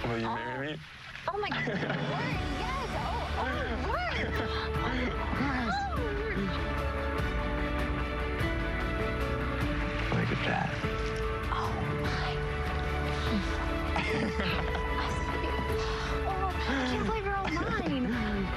Will you marry me? Oh my God. Word, yes. Oh, word. Look at that. Oh my. Oh, I can't believe you're all mine.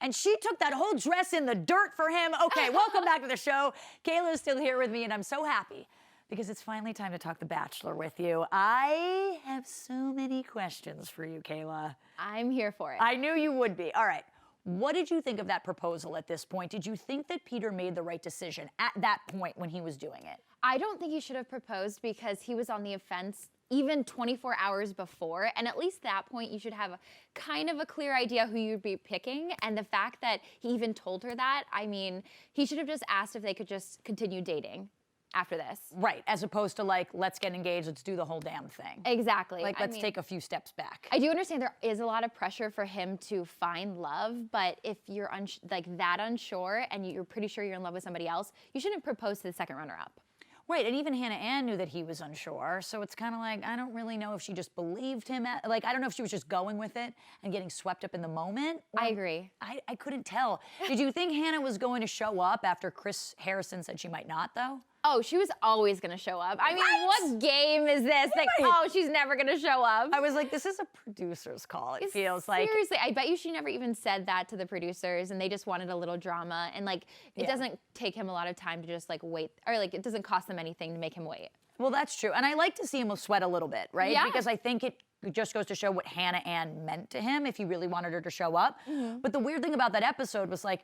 And she took that whole dress in the dirt for him. Okay, welcome back to the show. Kayla's still here with me, and I'm so happy because it's finally time to talk The Bachelor with you. I have so many questions for you, Kayla. I'm here for it. I knew you would be. All right. What did you think of that proposal at this point? Did you think that Peter made the right decision at that point when he was doing it? I don't think he should have proposed because he was on the offense even 24 hours before. And at least that point, you should have kind of a clear idea who you'd be picking. And the fact that he even told her that, I mean, he should have just asked if they could just continue dating after this. Right, as opposed to like, let's get engaged, let's do the whole damn thing. Exactly. Like, let's take a few steps back. I do understand there is a lot of pressure for him to find love, but if you're that unsure and you're pretty sure you're in love with somebody else, you shouldn't propose to the second runner-up. Right, and even Hannah Ann knew that he was unsure, so it's kind of like, I don't really know if she just believed him. Like, I don't know if she was just going with it and getting swept up in the moment. I agree. I couldn't tell. Did you think Hannah was going to show up after Chris Harrison said she might not, though? Oh, she was always gonna show up. I mean, Right? what game is this? Like, oh, she's never gonna show up. I was like, this is a producer's call, it feels like. Seriously, I bet you she never even said that to the producers and they just wanted a little drama. And like, it doesn't take him a lot of time to just like wait, or like it doesn't cost them anything to make him wait. Well, that's true. And I like to see him sweat a little bit, right? Yeah. Because I think it just goes to show what Hannah Ann meant to him if he really wanted her to show up. But the weird thing about that episode was like,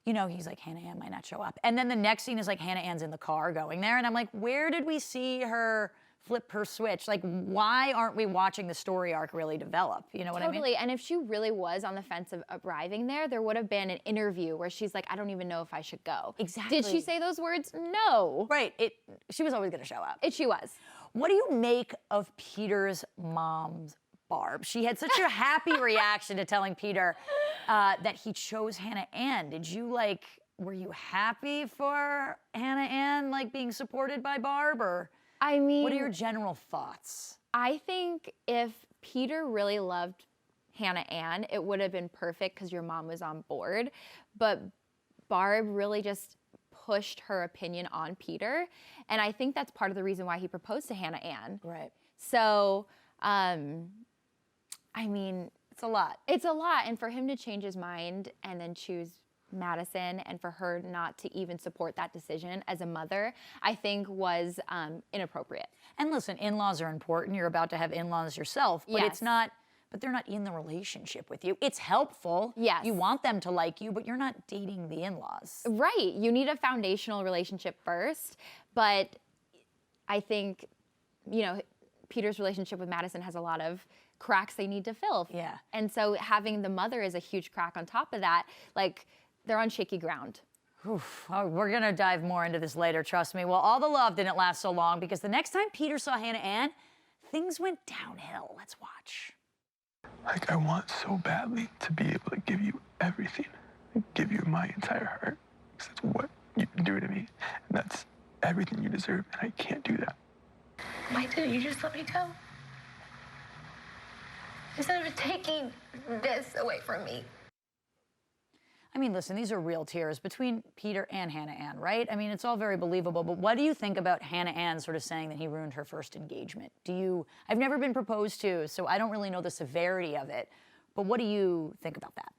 you know, he's like, Hannah Ann might not show up. And then the next scene is like Hannah Ann's in the car going there. And I'm like, where did we see her flip her switch? Like, why aren't we watching the story arc really develop? You know what I mean? Totally, and if she really was on the fence of arriving there would have been an interview where she's like, I don't even know if I should go. Exactly. Did she say those words? No. Right, she was always gonna show up. She was. What do you make of Peter's mom's Barb? She had such a happy reaction to telling Peter that he chose Hannah Ann. Did you were you happy for Hannah Ann being supported by Barb, or? I mean, what are your general thoughts? I think if Peter really loved Hannah Ann, it would have been perfect because your mom was on board. But Barb really just pushed her opinion on Peter. And I think that's part of the reason why he proposed to Hannah Ann. Right. So, I mean, it's a lot. It's a lot. And for him to change his mind and then choose Madison, and for her not to even support that decision as a mother, I think was inappropriate. And listen, in-laws are important. You're about to have in-laws yourself, but it's not, but they're not in the relationship with you. It's helpful. Yes. You want them to like you, but you're not dating the in-laws. Right. You need a foundational relationship first. But I think, you know, Peter's relationship with Madison has a lot of cracks they need to fill. Yeah. And so having the mother is a huge crack on top of that. Like, they're on shaky ground. Oof. Oh, we're going to dive more into this later, trust me. Well, all the love didn't last so long because the next time Peter saw Hannah Ann, things went downhill. Let's watch. Like, I want so badly to be able to give you everything, give you my entire heart, because that's what you can do to me, and that's everything you deserve, and I can't do that. Why didn't you just let me go? Instead of taking this away from me. I mean, listen, these are real tears between Peter and Hannah Ann, right? I mean, it's all very believable, but what do you think about Hannah Ann sort of saying that he ruined her first engagement? I've never been proposed to, so I don't really know the severity of it, but what do you think about that?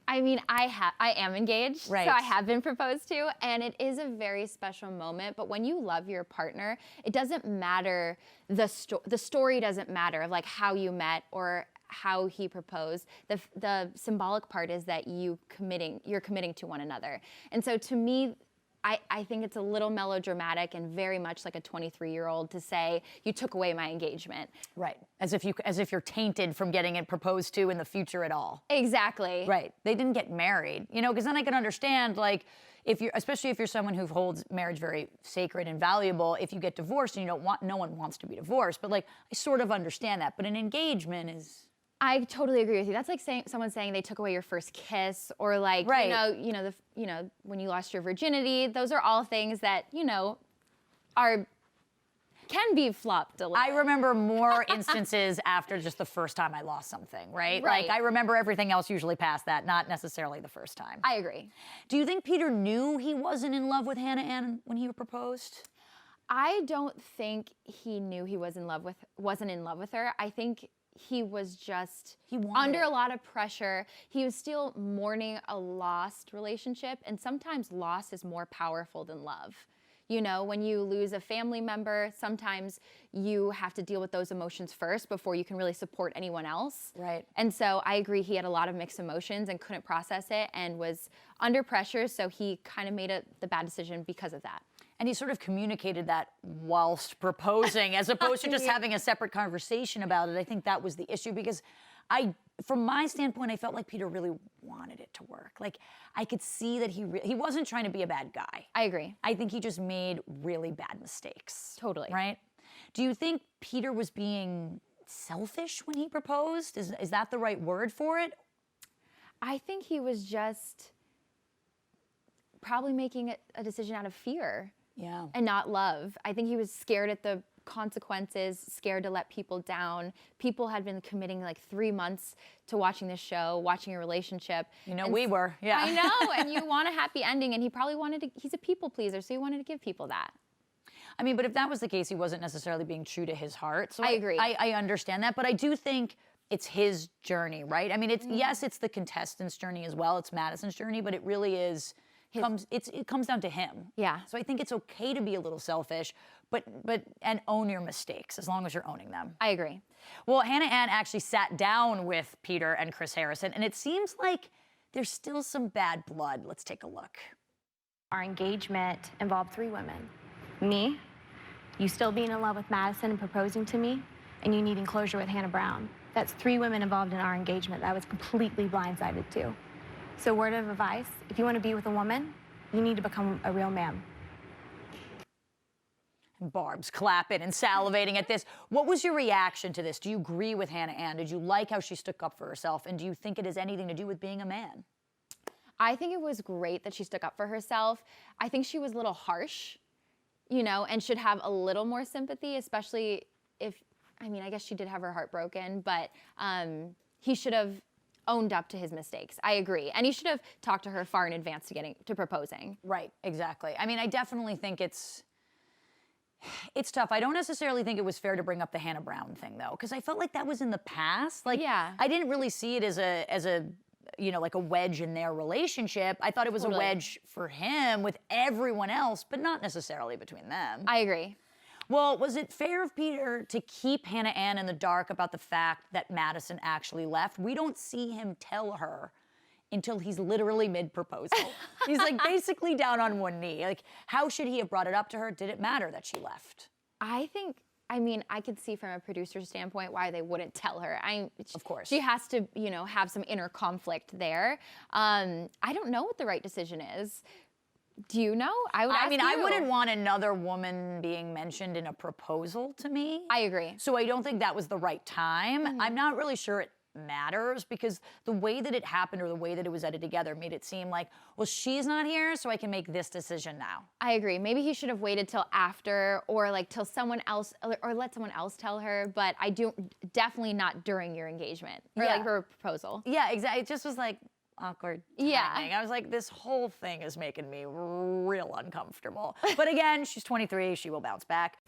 I mean, I am engaged, right. So I have been proposed to, and it is a very special moment. But when you love your partner, it doesn't matter, the story doesn't matter of like how you met or how he proposed. The symbolic part is that you're committing to one another. And so to me, I think it's a little melodramatic and very much like a 23-year-old to say, you took away my engagement. Right, as if you're tainted from getting it proposed to in the future at all. Exactly. Right, they didn't get married, you know, because then I can understand, like, especially if you're someone who holds marriage very sacred and valuable, if you get divorced and you don't want, no one wants to be divorced, but like, I sort of understand that, but an engagement is... I totally agree with you. That's like someone saying they took away your first kiss, or like, right. you know, when you lost your virginity. Those are all things that, you know, are can be flopped a little. I remember more instances after just the first time I lost something, right? Right. Like, I remember everything else usually past that, not necessarily the first time. I agree. Do you think Peter knew he wasn't in love with Hannah Ann when he proposed? I don't think he knew he wasn't in love with her. I think he was just under a lot of pressure. He was still mourning a lost relationship, and sometimes loss is more powerful than love. You know, when you lose a family member, sometimes you have to deal with those emotions first before you can really support anyone else. Right. And so I agree he had a lot of mixed emotions and couldn't process it and was under pressure, so he kind of made the bad decision because of that. And he sort of communicated that whilst proposing, as opposed to just having a separate conversation about it. I think that was the issue, because from my standpoint, I felt like Peter really wanted it to work. Like, I could see that he wasn't trying to be a bad guy. I agree. I think he just made really bad mistakes. Totally. Right? Do you think Peter was being selfish when he proposed? Is that the right word for it? I think he was just probably making a decision out of fear. Yeah. And not love. I think he was scared at the consequences, scared to let people down. People had been committing like 3 months to watching this show, watching a relationship. You know, we were, yeah. I know, and you want a happy ending, and he probably he's a people pleaser, so he wanted to give people that. I mean, but if that was the case, he wasn't necessarily being true to his heart. So I agree. I understand that, but I do think it's his journey, right? I mean, yes, it's the contestants' journey as well. It's Madison's journey, but it really is. It comes down to him. Yeah. So I think it's okay to be a little selfish, and own your mistakes as long as you're owning them. I agree. Well, Hannah Ann actually sat down with Peter and Chris Harrison, and it seems like there's still some bad blood. Let's take a look. Our engagement involved 3 women. Me, you still being in love with Madison and proposing to me, and you needing closure with Hannah Brown. That's 3 women involved in our engagement that I was completely blindsided to. So word of advice, if you want to be with a woman, you need to become a real man. Barb's clapping and salivating at this. What was your reaction to this? Do you agree with Hannah Ann? Did you like how she stuck up for herself? And do you think it has anything to do with being a man? I think it was great that she stuck up for herself. I think she was a little harsh, you know, and should have a little more sympathy, especially if, I mean, I guess she did have her heart broken, but he should have owned up to his mistakes. I agree. And he should have talked to her far in advance to proposing. Right, exactly. I mean, I definitely think it's tough. I don't necessarily think it was fair to bring up the Hannah Brown thing, though, because I felt like that was in the past. Like, yeah. I didn't really see it as a you know, like a wedge in their relationship. I thought it was a wedge for him with everyone else, but not necessarily between them. I agree. Well, was it fair of Peter to keep Hannah Ann in the dark about the fact that Madison actually left? We don't see him tell her until he's literally mid-proposal. He's like basically down on one knee. Like, how should he have brought it up to her? Did it matter that she left? I mean, I could see from a producer's standpoint why they wouldn't tell her. Of course. She has to, you know, have some inner conflict there. I don't know what the right decision is. Do you know? I mean, I wouldn't want another woman being mentioned in a proposal to me. I agree. So I don't think that was the right time. Mm-hmm. I'm not really sure it matters, because the way that it happened or the way that it was edited together made it seem like, well, she's not here, so I can make this decision now. I agree. Maybe he should have waited till after, or like till someone else, or let someone else tell her, but definitely not during your engagement, or like her proposal. Yeah, exactly. It just was like awkward timing. Yeah. I was like, this whole thing is making me real uncomfortable. But again, she's 23, she will bounce back.